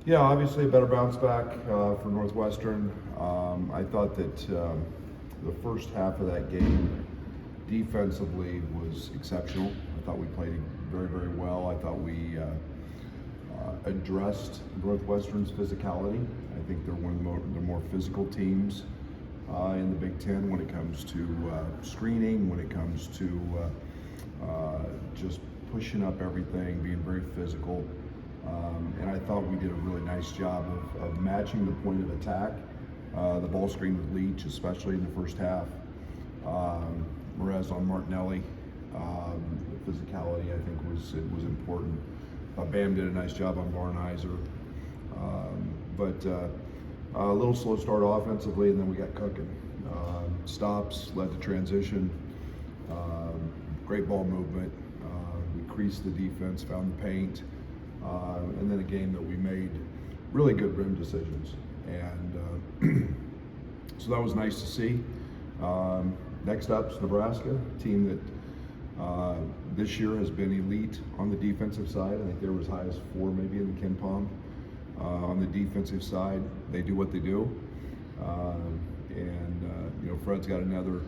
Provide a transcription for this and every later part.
Yeah, obviously a better bounce back for Northwestern. I thought that the first half of that game defensively was exceptional. I thought we played very, very well. I thought we addressed Northwestern's physicality. I think they're one of the more physical teams in the Big Ten when it comes to screening, when it comes to just pushing up everything, being very physical. And I thought we did a really nice job of matching the point of attack. The ball screen with Leach, especially in the first half. Whereas on Martinelli, the physicality I think was important. Bam did a nice job on Barnheiser. But a little slow start offensively, and then we got cooking. Stops led to transition. Great ball movement. We creased the defense, found the paint. And then a game that we made really good rim decisions, and so that was nice to see. Next up is Nebraska, a team that this year has been elite on the defensive side. I think they were as high as 4 maybe in the Ken Palm. On the defensive side, they do what they do, and you know, Fred's got another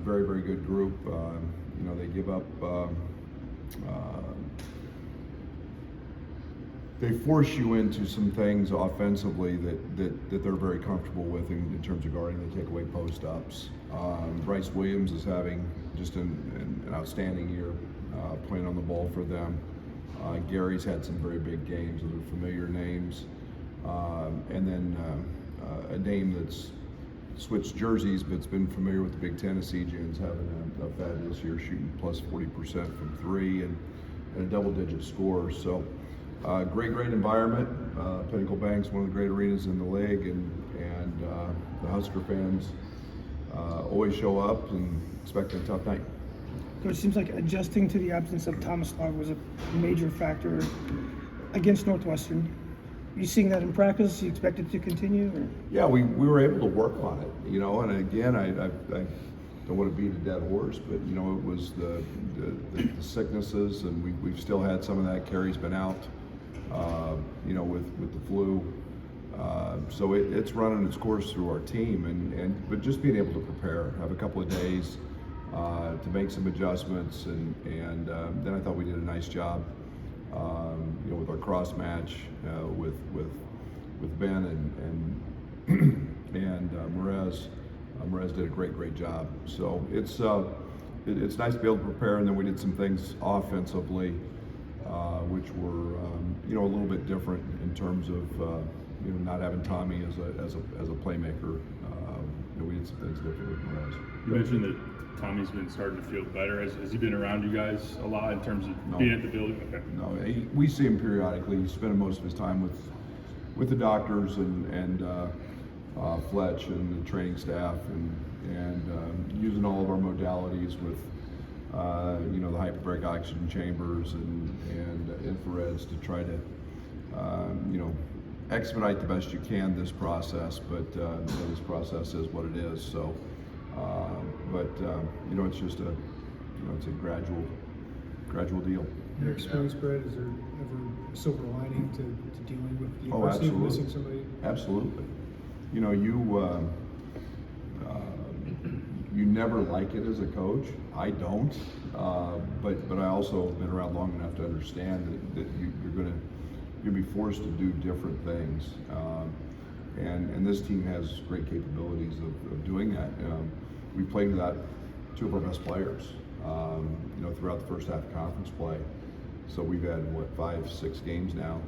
very, very good group. You know, they give up. They force you into some things offensively that they're very comfortable with in terms of guarding. They take away post-ups. Bryce Williams is having just an outstanding year playing on the ball for them. Gary's had some very big games. Those are familiar names. And then a name that's switched jerseys but's been familiar with the Big Ten, Jen's having a fabulous year, shooting plus 40% from 3 and a double-digit score. So. Great environment. Pinnacle Bank's one of the great arenas in the league, and the Husker fans always show up and expect a tough night. Coach, it seems like adjusting to the absence of Thomas Long was a major factor against Northwestern. Are you seeing that in practice? You expect it to continue? Or? Yeah, we were able to work on it, you know, and again, I don't want to beat a dead horse, but you know, it was the sicknesses, and we've still had some of that. Carey's been out. You know, with the flu, so it's running its course through our team, but just being able to prepare, have a couple of days to make some adjustments, and then I thought we did a nice job, you know, with our cross match with Ben and Merez. Merez did a great job. So it's nice to be able to prepare, and then we did some things offensively. Which were you know, a little bit different in terms of you know, not having Tommy as a playmaker. You know, we did some things different with Perez. You mentioned that Tommy's been starting to feel better. Has he been around you guys a lot in terms of being at the building? Okay. No, we see him periodically. He's spending most of his time with the doctors and Fletch and the training staff, and using all of our modalities with. You know, the hyperbaric oxygen chambers and infrareds to try to, you know, expedite the best you can this process, but you know, this process is what it is. So, you know, it's just it's a gradual deal. Your experience, Brad, is there ever a silver lining to dealing with the adversity of missing somebody? Absolutely. You know, you never like it as a coach. I don't, but I also have been around long enough to understand that you're going to be forced to do different things, and this team has great capabilities of doing that. We played without 2 of our best players, you know, throughout the first half of conference play. So we've had 5-6 games now,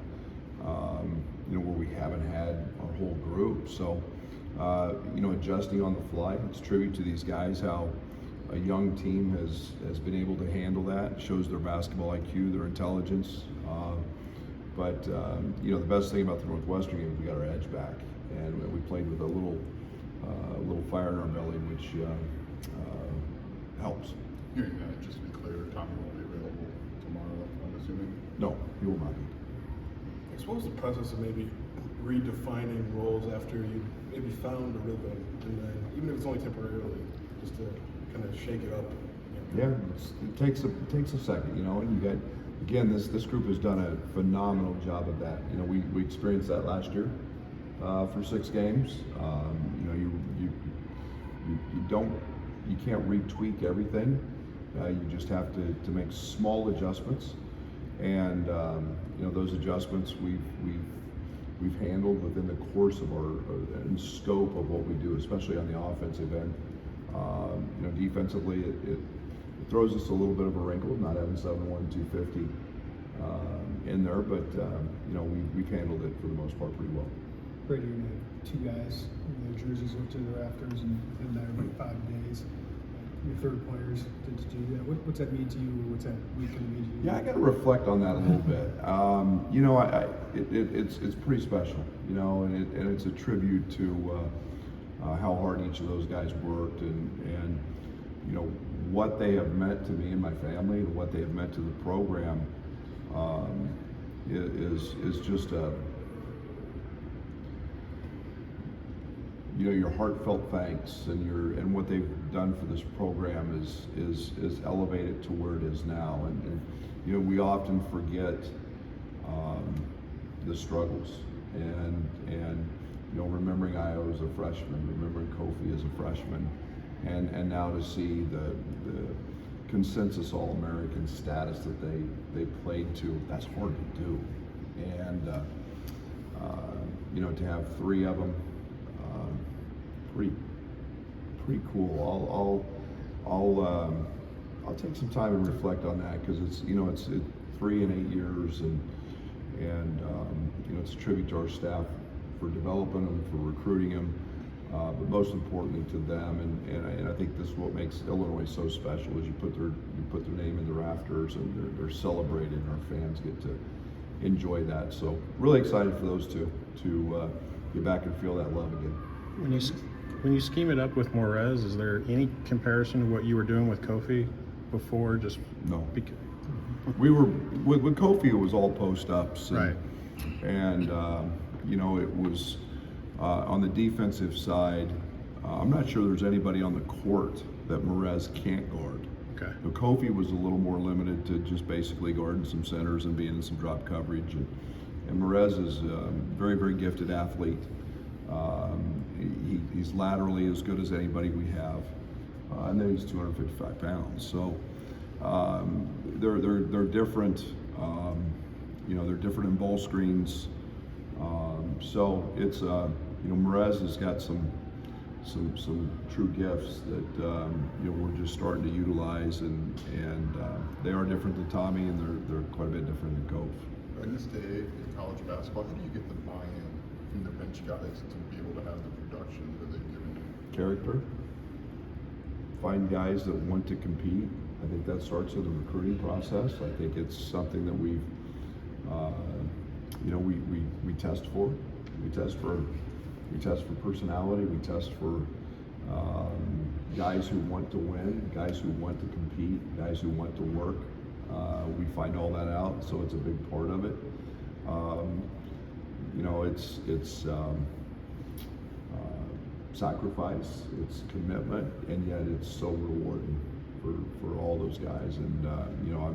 you know, where we haven't had our whole group. So. You know, adjusting on the fly. It's a tribute to these guys how a young team has been able to handle that. It shows their basketball IQ, their intelligence. But you know, the best thing about the Northwestern game is we got our edge back, and we played with a little fire in our belly, which helps. Just to be clear, Tommy won't be available tomorrow, I'm assuming? No, he will not be. What was the process of maybe redefining roles after you maybe found a rhythm, and then even if it's only temporarily, just to kind of shake it up? Yeah, it takes a second, you know, and you got again, this group has done a phenomenal job of that. You know, we experienced that last year for 6 games. You know, you can't retweak everything. You just have to make small adjustments, and you know, those adjustments we've handled within the course of our and scope of what we do, especially on the offensive end. You know, defensively, it throws us a little bit of a wrinkle, not having 7'1", 250 in there, but you know, we've handled it for the most part pretty well. Brady, you had 2 guys, their jerseys up to the rafters and been there about 5 days. Your third players to do that. What's that mean to you? What's that week going to mean to you? Yeah, I got to reflect on that a little bit. You know, it's pretty special. You know, and it's a tribute to how hard each of those guys worked, and you know what they have meant to me and my family, and what they have meant to the program. Is just a, you know, your heartfelt thanks, and what they've done for this program is elevated to where it is now. And you know, we often forget the struggles, and you know, remembering Io as a freshman, remembering Kofi as a freshman, and now to see the consensus All-American status that they played to, that's hard to do. And you know, to have 3 of them, pretty cool. I'll take some time and reflect on that, because it's, you know, it's 3 and 8 years, and you know, it's a tribute to our staff for developing them, for recruiting them, but most importantly to them. And I think this is what makes Illinois so special, is you put their name in the rafters, and they're celebrated, and our fans get to enjoy that. So really excited for those two to get back and feel that love again. When you scheme it up with Morez, is there any comparison to what you were doing with Kofi before? Just no. We were with Kofi. It was all post ups, right? And you know, it was on the defensive side. I'm not sure there's anybody on the court that Morez can't guard. Okay. So Kofi was a little more limited to just basically guarding some centers and being in some drop coverage, and Morez is a very, very gifted athlete. He's laterally as good as anybody we have, and then he's 255 pounds. So they're different. You know, they're different in ball screens. So it's you know, Morez has got some true gifts that you know, we're just starting to utilize, and they are different than Tommy, and they're quite a bit different than Kof. In this day in college basketball, how do you get the buy-in from the bench guys to be able to have the production that they've given you? Character. Find guys that want to compete. I think that starts with the recruiting process. I think it's something that we've, you know, we test for. We test for personality. We test for guys who want to win, guys who want to compete, guys who want to work. We find all that out, so it's a big part of it. You know, it's sacrifice, it's commitment, and yet it's so rewarding for all those guys. And you know,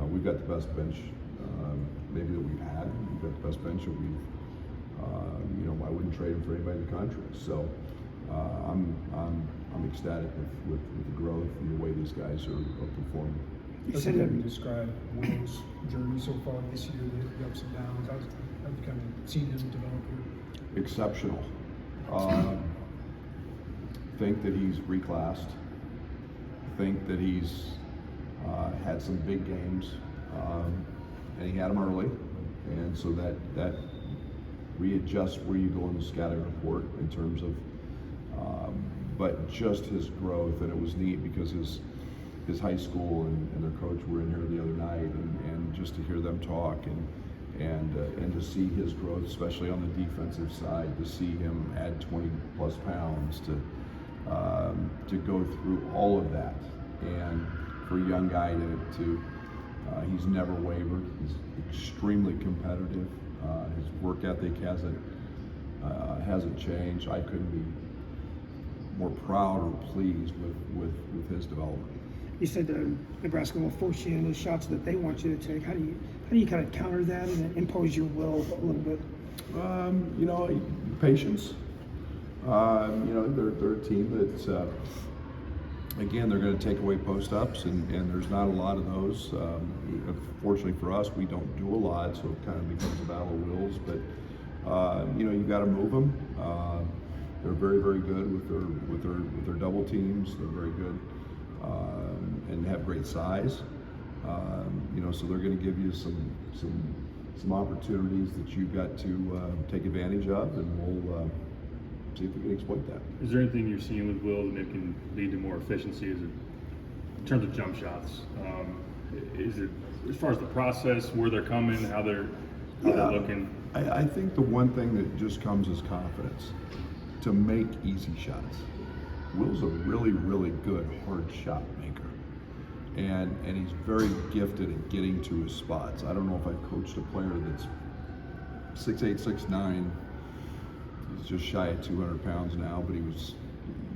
we've got the best bench maybe that we've had. We've got the best bench that we've. You know, I wouldn't trade him for anybody in the country. So I'm ecstatic with the growth and the way these guys are performing. How can you describe Will's journey so far this year, the ups and downs? How's you kind of seen him develop here? Exceptional. Think that he's reclassed. Think that he's had some big games, and he had them early, and so that readjusts where you go in the scouting report in terms of, but just his growth. And it was neat because his high school and their coach were in here the other night, and just to hear them talk and to see his growth, especially on the defensive side, to see him add 20 plus pounds, to go through all of that, and for a young guy to he's never wavered. He's extremely competitive. His work ethic hasn't changed. I couldn't be more proud or pleased with his development. You said Nebraska will force you into shots that they want you to take. How do you kind of counter that and impose your will a little bit? You know, patience. You know, they're a team that's, again, they're going to take away post-ups, and there's not a lot of those. Fortunately for us, we don't do a lot, so it kind of becomes a battle of wills. But you know, you've got to move them. They're very, very good with their double teams. They're very good and have great size. You know, so they're going to give you some opportunities that you've got to take advantage of, and we'll see if we can exploit that. Is there anything you're seeing with Will that can lead to more efficiency in terms of jump shots? Is it as far as the process, where they're coming, how they're looking? I think the one thing that just comes is confidence to make easy shots. Will's a really, really good hard shot maker. And he's very gifted at getting to his spots. I don't know if I've coached a player that's 6'8", 6'9". He's just shy of 200 pounds now,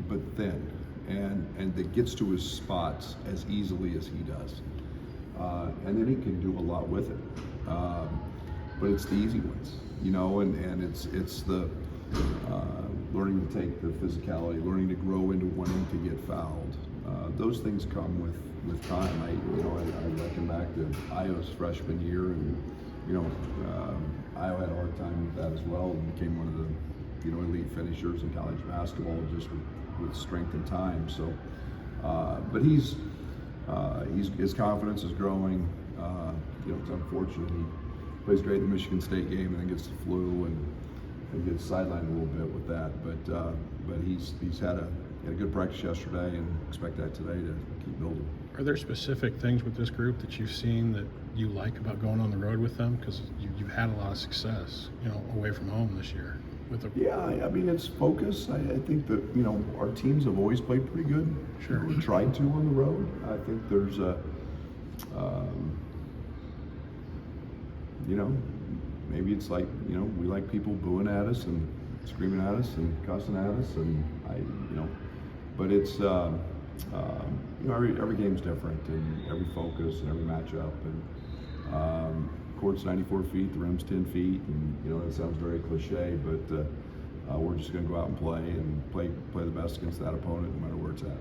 but thin, and that gets to his spots as easily as he does. And then he can do a lot with it. But it's the easy ones, you know, and it's the learning to take the physicality, learning to grow into wanting to get fouled. Those things come with time. I reckon back to Io's freshman year, and you know, Io had a hard time with that as well, and became one of the elite finishers in college basketball just with strength and time. So, but his confidence is growing. You know, it's unfortunate he plays great in the Michigan State game and then gets the flu and gets sidelined a little bit with that. But he's had a good practice yesterday, and expect that today to keep building. Are there specific things with this group that you've seen that you like about going on the road with them? Because you've had a lot of success, you know, away from home this year. Yeah, I mean, it's focus. I think that, you know, our teams have always played pretty good. Sure. We tried to on the road. I think there's you know, maybe it's like, you know, we like people booing at us and screaming at us and cussing at us, and but it's, you know, every game's different, and every focus and every matchup, and court's 94 feet, the rim's 10 feet, and you know, that sounds very cliche, but we're just going to go out and play the best against that opponent, no matter where it's at.